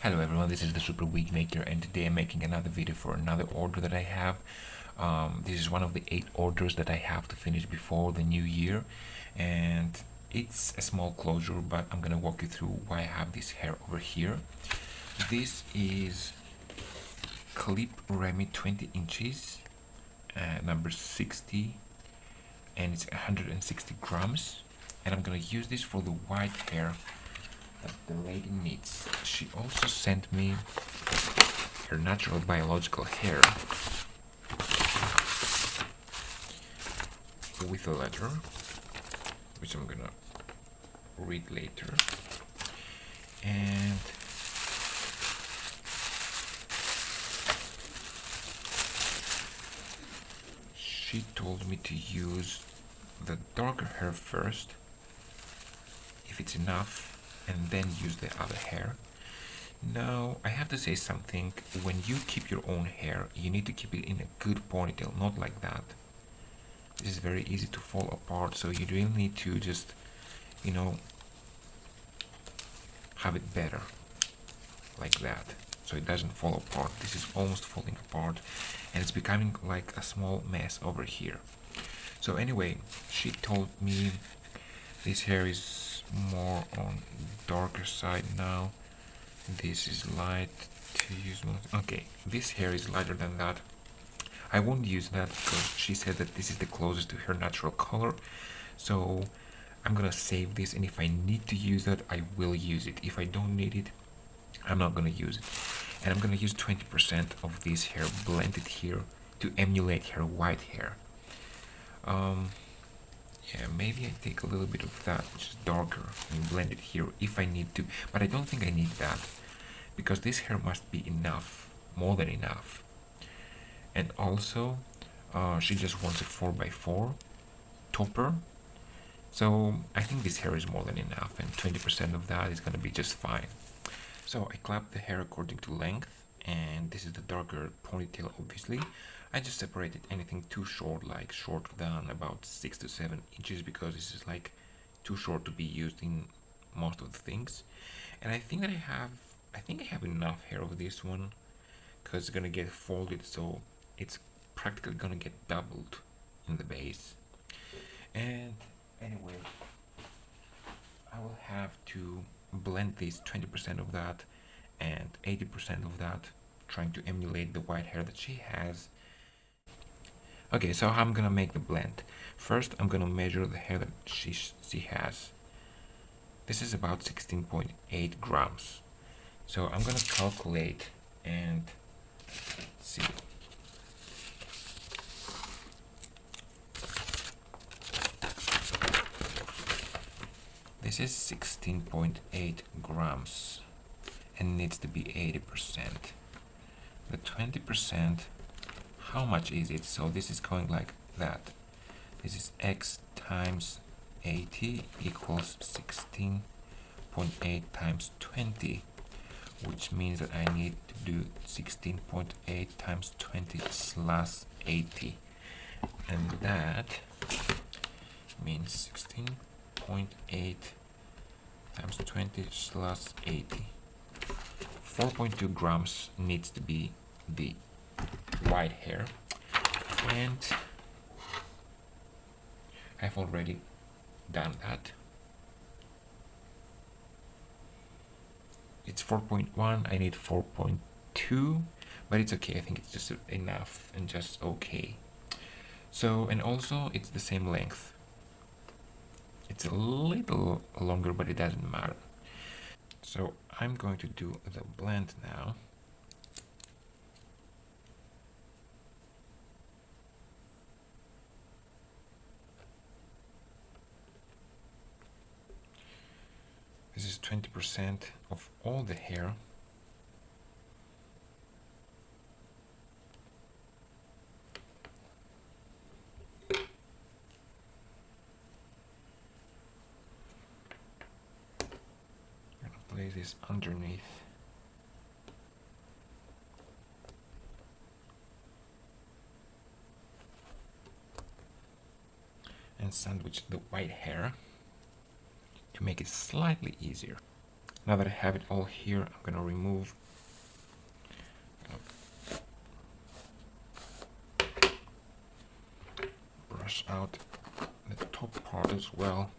Hello everyone, this is the Super Wig Maker, and today I'm making another video for another order that I have. This is one of the 8 orders that I have to finish before the new year, and it's a small closure, but I'm gonna walk you through why I have this hair over here. This is Clip Remy 20 inches, number 60, and it's 160 grams, and I'm gonna use this for the white hair that the lady needs. She also sent me her natural biological hair with a letter, which I'm gonna read later. And she told me to use the darker hair first, if it's enough, and then use the other hair. Now, I have to say something. When you keep your own hair, you need to keep it in a good ponytail, not like that. This is very easy to fall apart, so you really need to just, have it better, like that, so it doesn't fall apart. This is almost falling apart, and it's becoming like a small mess over here. So anyway, she told me this hair is more on darker side now. This is light to use. Okay, this hair is lighter than that. I won't use that because she said that this is the closest to her natural color. So I'm gonna save this, and if I need to use that, I will use it. If I don't need it, I'm not gonna use it. And I'm gonna use 20% of this hair blended here to emulate her white hair. Yeah, maybe I take a little bit of that, which is darker, and blend it here if I need to, but I don't think I need that, because this hair must be enough, more than enough. And also, she just wants a 4x4 topper, so I think this hair is more than enough, and 20% of that is gonna be just fine. So I clap the hair according to length, and this is the darker ponytail, obviously. I just separated anything too short, like shorter than about 6 to 7 inches, because this is like too short to be used in most of the things. And I think that I think I have enough hair of this one, because it's gonna get folded, so it's practically gonna get doubled in the base. And anyway, I will have to blend this 20% of that and 80% of that, trying to emulate the white hair that she has. Okay, so how I'm gonna make the blend. First, I'm gonna measure the hair that she has. This is about 16.8 grams. So I'm gonna calculate and see. This is 16.8 grams and needs to be 80%. The 20%, how much is it? So this is going like that. This is x times 80 equals 16.8 times 20, which means that I need to do 16.8 times 20 slash 80, and that means 16.8 times 20 slash 80. 4.2 grams needs to be the white hair, and I've already done that. It's 4.1, I need 4.2, but it's okay. I think it's just enough and just okay. So, and also it's the same length. It's a little longer, but it doesn't matter. So I'm going to do the blend now. This is 20% of all the hair. I'm gonna place this underneath. And sandwich the white hair to make it slightly easier. Now that I have it all here, I'm gonna remove, brush out the top part as well,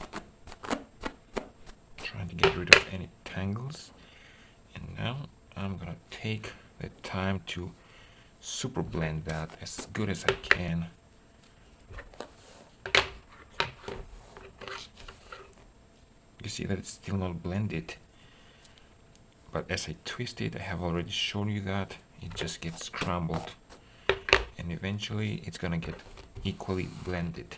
trying to get rid of any tangles. And now I'm gonna take the time to super blend that as good as I can. You see that it's still not blended, but as I twist it, I have already shown you that it just gets scrambled, and eventually it's gonna get equally blended.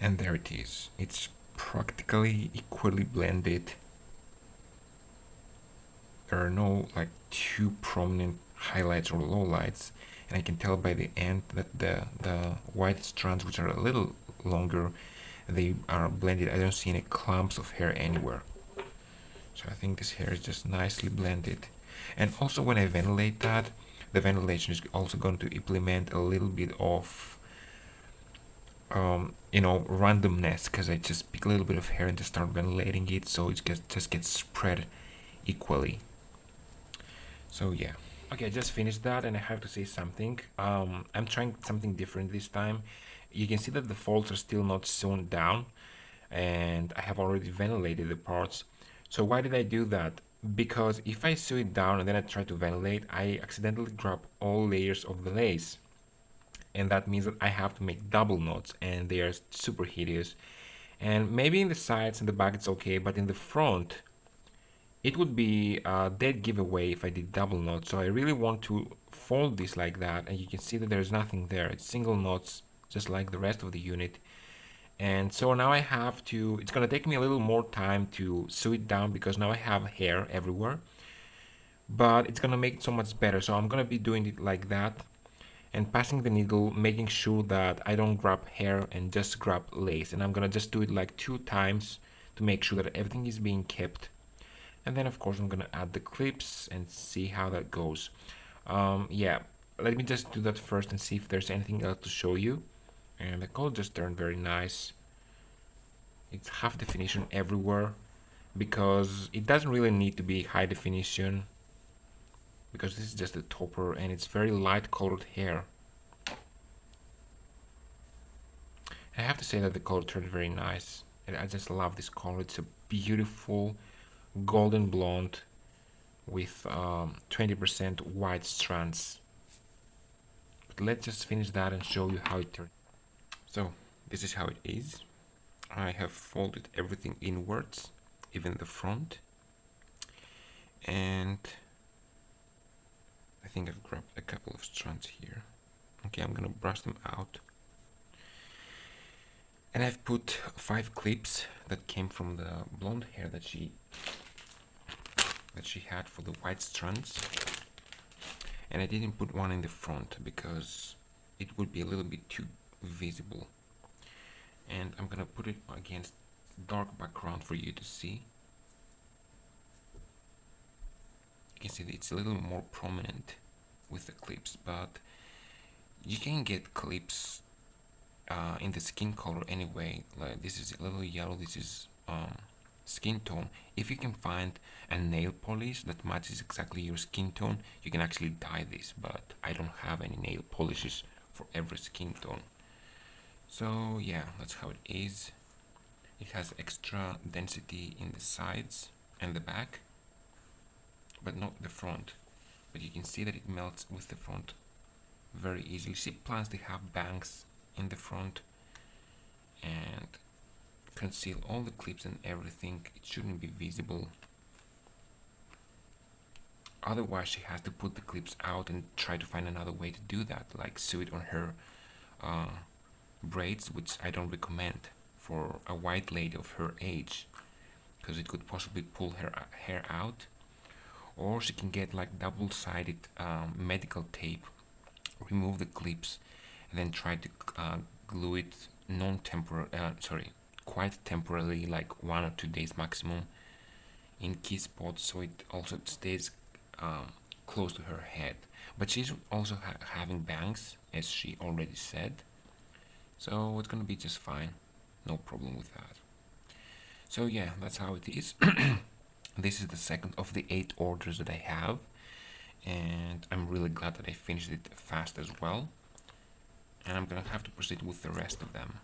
And there it is. It's practically equally blended. There are no like too prominent highlights or lowlights, and I can tell by the end that the white strands, which are a little longer, they are blended. I don't see any clumps of hair anywhere. So I think this hair is just nicely blended. And also when I ventilate that, the ventilation is also going to implement a little bit of you know, randomness, because I just pick a little bit of hair and just start ventilating it, so it just gets spread equally. So yeah. Okay, I just finished that, and I have to say something. I'm trying something different this time. You can see that the folds are still not sewn down, and I have already ventilated the parts. So why did I do that? Because if I sew it down and then I try to ventilate, I accidentally grab all layers of the lace, and that means that I have to make double knots, and they are super hideous. And maybe in the sides and the back it's okay, but in the front it would be a dead giveaway if I did double knots. So I really want to fold this like that, and you can see that there's nothing there. It's single knots just like the rest of the unit. And so now I have to, it's gonna take me a little more time to sew it down because now I have hair everywhere, but it's gonna make it so much better. So I'm gonna be doing it like that and passing the needle, making sure that I don't grab hair and just grab lace. And I'm gonna just do it like 2 times to make sure that everything is being kept. And then of course I'm gonna add the clips and see how that goes. Yeah, let me just do that first and see if there's anything else to show you. And the color just turned very nice. It's half definition everywhere because it doesn't really need to be high definition, because this is just a topper and it's very light colored hair. I have to say that the color turned very nice, and I just love this color. It's a beautiful golden blonde with 20% white strands. But let's just finish that and show you how it turned. So this is how it is. I have folded everything inwards, even the front, and I think I've grabbed a couple of strands here. Okay, I'm gonna brush them out. And I've put 5 clips that came from the blonde hair that she had for the white strands. And I didn't put one in the front because it would be a little bit too visible. And I'm gonna put it against dark background for you to see. You can see that it's a little more prominent with the clips, but you can get clips in the skin color anyway. Like this is a little yellow, this is skin tone. If you can find a nail polish that matches exactly your skin tone, you can actually dye this, but I don't have any nail polishes for every skin tone. So yeah, that's how it is. It has extra density in the sides and the back, but not the front. But you can see that it melts with the front very easily. See, plants, they have bangs in the front and conceal all the clips and everything. It shouldn't be visible. Otherwise she has to put the clips out and try to find another way to do that, like sew it on her braids, which I don't recommend for a white lady of her age, because it could possibly pull her hair out. Or she can get like double-sided medical tape, remove the clips, and then try to glue it quite temporarily, like 1 or 2 days maximum, in key spots, so it also stays close to her head. But she's also having bangs, as she already said, so it's gonna be just fine, no problem with that. So yeah, that's how it is. This is the second of the 8 orders that I have, and I'm really glad that I finished it fast as well, and I'm gonna have to proceed with the rest of them.